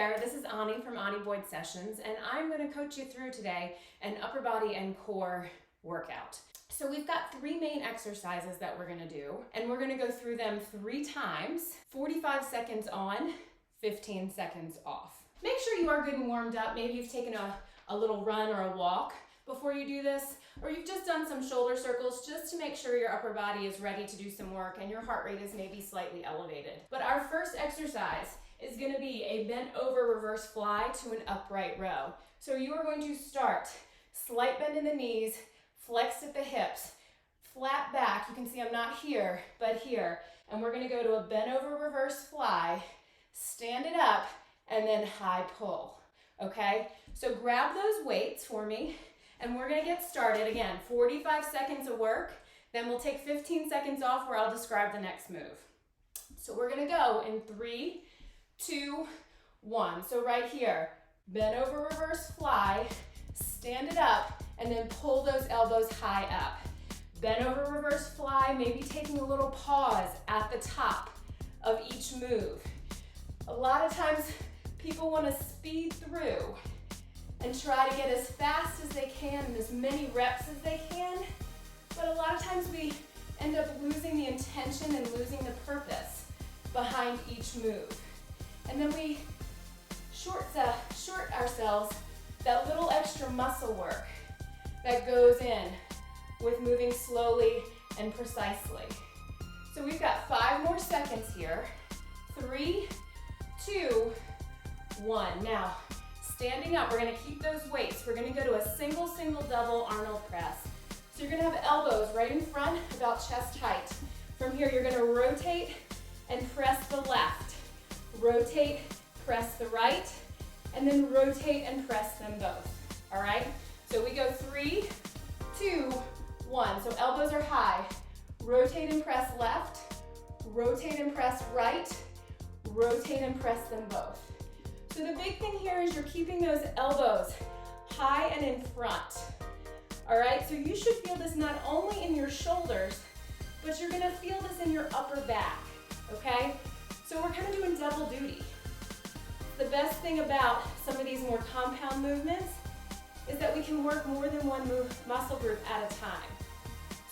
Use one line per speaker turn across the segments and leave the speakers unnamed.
there, this is Ani from Ani Boyd Sessions, and I'm going to coach you through today an upper body and core workout. So we've got 3 main exercises that we're going to do, and we're going to go through them 3 times, 45 seconds on, 15 seconds off. Make sure you are good and warmed up. Maybe you've taken a little run or a walk before you do this, or you've just done some shoulder circles just to make sure your upper body is ready to do some work and your heart rate is maybe slightly elevated. But our first exercise is going to be a bent over reverse fly to an upright row. So you are going to start slight bend in the knees, flex at the hips, flat back. You can see I'm not here, but here. And we're going to go to a bent over reverse fly, stand it up, and then high pull. Okay? So grab those weights for me, and we're going to get started. Again, 45 seconds of work, then we'll take 15 seconds off where I'll describe the next move. So we're going to go in 3, 2, 1. So right here, bend over reverse fly, stand it up, and then pull those elbows high up. Bend over reverse fly, maybe taking a little pause at the top of each move. A lot of times people want to speed through and try to get as fast as they can and as many reps as they can, but a lot of times we end up losing the intention and losing the purpose behind each move. And then we short ourselves that little extra muscle work that goes in with moving slowly and precisely. So we've got 5 more seconds here. 3, 2, 1. Now, standing up, we're going to keep those weights. We're going to go to a single, double Arnold press. So you're going to have elbows right in front, about chest height. From here, you're going to rotate and press the left. Rotate, press the right, and then rotate and press them both. All right? So we go 3, 2, 1. So elbows are high. Rotate and press left. Rotate and press right. Rotate and press them both. So the big thing here is you're keeping those elbows high and in front. All right? So you should feel this not only in your shoulders, but you're gonna feel this in your upper back, okay? So we're kind of doing double duty. The best thing about some of these more compound movements is that we can work more than one muscle group at a time.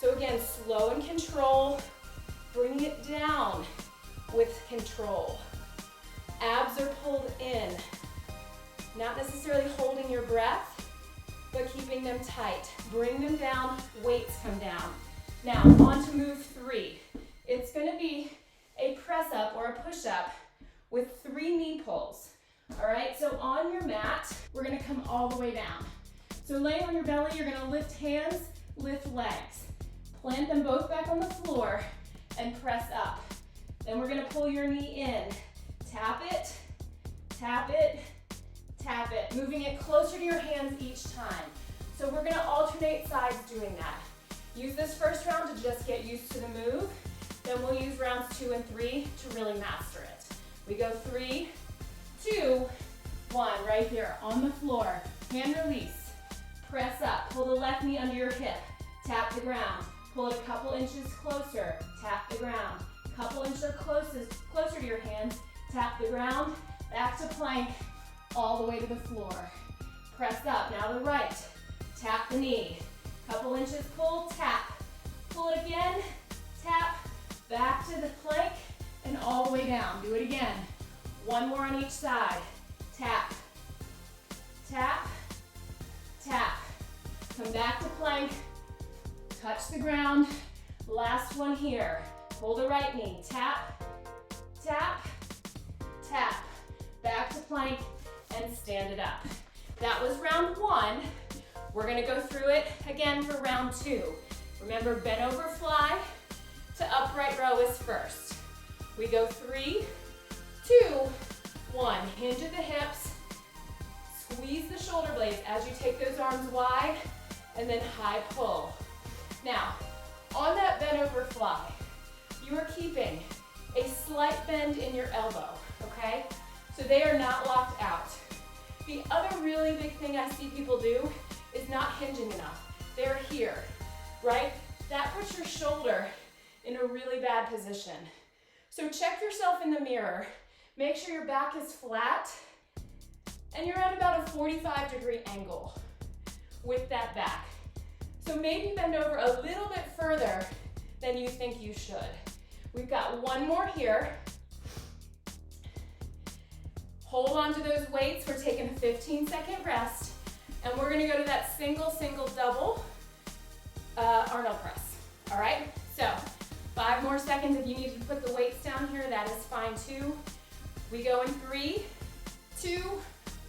So again, slow and control, bring it down with control. Abs are pulled in, not necessarily holding your breath, but keeping them tight. Bring them down, weights come down. Now, on to move 3. It's gonna be a press up or a push up with 3 knee pulls. All right, so on your mat, we're gonna come all the way down. So laying on your belly, you're gonna lift hands, lift legs. Plant them both back on the floor and press up. Then we're gonna pull your knee in. Tap it, tap it, tap it. Moving it closer to your hands each time. So we're gonna alternate sides doing that. Use this first round to just get used to the move. Then we'll use rounds 2 and 3 to really master it. We go 3, 2, 1, right here on the floor. Hand release, press up, pull the left knee under your hip, tap the ground, pull it a couple inches closer, tap the ground, couple inches closer to your hands, tap the ground, back to plank, all the way to the floor. Press up, now the right, tap the knee, couple inches pull, tap, pull it again, tap, back to the plank, and all the way down. Do it again. 1 more on each side. Tap, tap, tap. Come back to plank, touch the ground. Last one here. Pull the right knee, tap, tap, tap. Back to plank and stand it up. That was round 1. We're gonna go through it again for round 2. Remember, bent over fly to upright row is first. We go 3, 2, 1. Hinge at the hips. Squeeze the shoulder blades as you take those arms wide, and then high pull. Now, on that bent over fly, you are keeping a slight bend in your elbow, okay? So they are not locked out. The other really big thing I see people do is not hinging enough. They're here, right? That puts your shoulder in a really bad position. So check yourself in the mirror. Make sure your back is flat And you're at about a 45-degree angle with that back. So maybe bend over a little bit further than you think you should. We've got one more here. Hold on to those weights. We're taking a 15-second rest, and we're gonna go to that single, double Arnold press. All right, so 5 more seconds. If you need to put the weights down here, that is fine too. We go in 3, 2,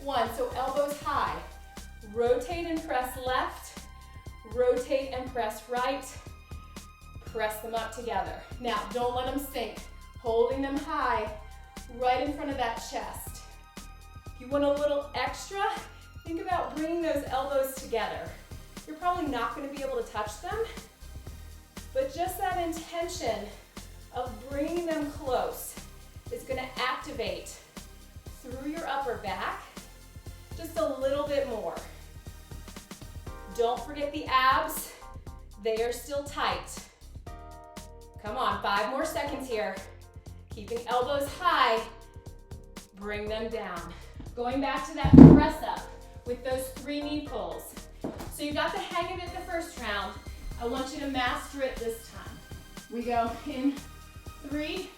1. So elbows high. Rotate and press left. Rotate and press right. Press them up together. Now, don't let them sink. Holding them high, right in front of that chest. If you want a little extra, think about bringing those elbows together. You're probably not going to be able to touch them, but just that intention of bringing them close is going to activate through your upper back just a little bit more. Don't forget the abs. They are still tight. Come on, 5 more seconds here. Keeping elbows high, bring them down. Going back to that press up with those 3 knee pulls. So you got the hang of it the first round. I want you to master it this time. We go in 3,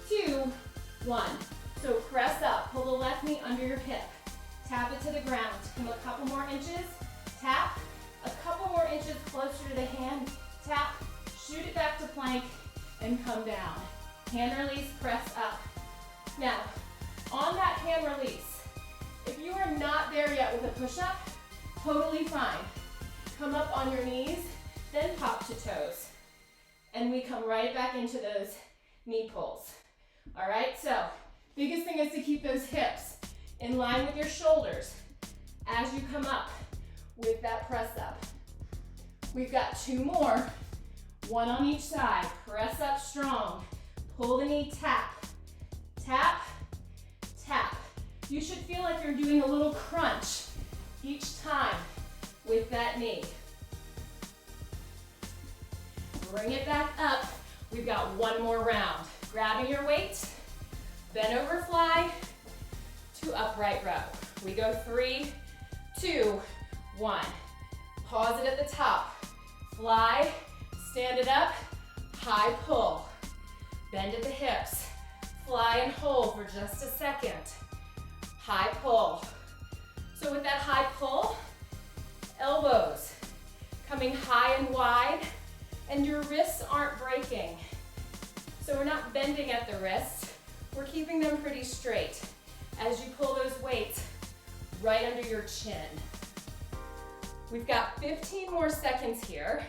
2, 1. So press up, pull the left knee under your hip. Tap it to the ground. Come a couple more inches, tap. A couple more inches closer to the hand, tap. Shoot it back to plank and come down. Hand release, press up. Now, on that hand release, if you are not there yet with a push-up, totally fine. Come up on your knees, then pop to toes. And we come right back into those knee pulls. All right, so biggest thing is to keep those hips in line with your shoulders as you come up with that press up. We've got 2 more, 1 on each side. Press up strong. Pull the knee, tap, tap, tap. You should feel like you're doing a little crunch each time with that knee. Bring it back up. We've got 1 more round. Grabbing your weights, bend over fly to upright row. We go 3, 2, 1. Pause it at the top. Fly, stand it up, high pull. Bend at the hips. Fly and hold for just a second. High pull. So with that high pull, elbows coming high and wide, and your wrists aren't breaking. So we're not bending at the wrists. We're keeping them pretty straight as you pull those weights right under your chin. We've got 15 more seconds here.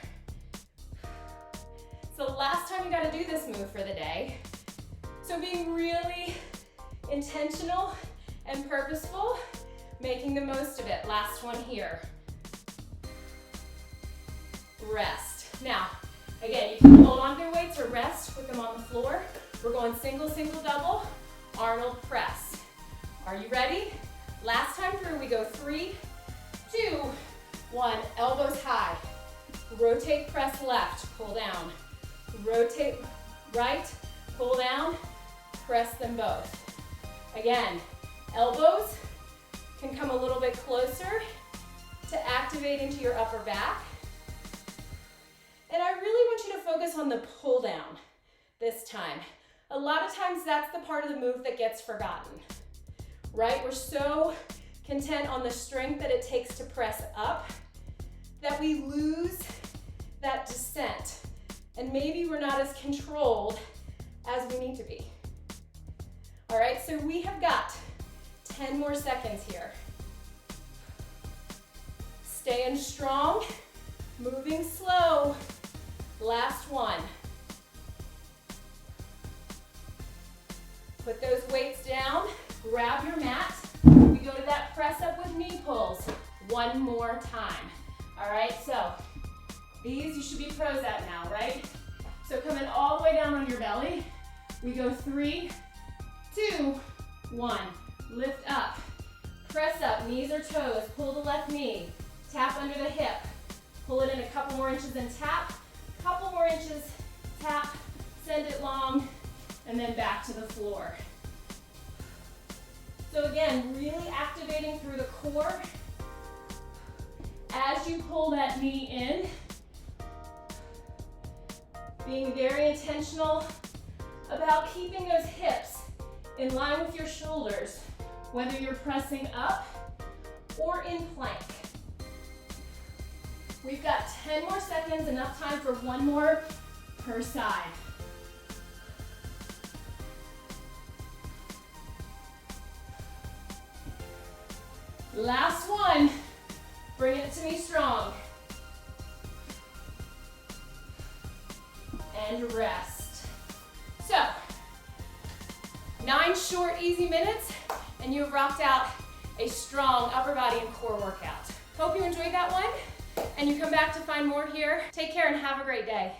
It's the last time you got to do this move for the day. So being really intentional and purposeful, making the most of it. Last one here. Rest. Now, again, you can hold on to your weights or rest with them on the floor. We're going single, double, Arnold press. Are you ready? Last time through, we go 3, 2, 1. Elbows high. Rotate, press left, pull down. Rotate right, pull down, press them both. Again, elbows can come a little bit closer to activate into your upper back. And I really want you to focus on the pull down this time. A lot of times that's the part of the move that gets forgotten, right? We're so content on the strength that it takes to press up that we lose that descent. And maybe we're not as controlled as we need to be. All right, so we have got 10 more seconds here. Staying strong, moving slow. Last one. Put those weights down, grab your mat. We go to that press up with knee pulls 1 more time. All right, so these you should be pros at now, right? So coming all the way down on your belly. We go 3, 2, 1. Lift up, press up, knees or toes. Pull the left knee, tap under the hip. Pull it in a couple more inches and tap. Couple more inches, tap, send it long, and then back to the floor. So again, really activating through the core as you pull that knee in. Being very intentional about keeping those hips in line with your shoulders, whether you're pressing up or in plank. We've got 10 more seconds, enough time for one more per side. Last one. Bring it to me strong. And rest. So, 9 short, easy minutes, and you have rocked out a strong upper body and core workout. Hope you enjoyed that one, and you come back to find more here. Take care and have a great day.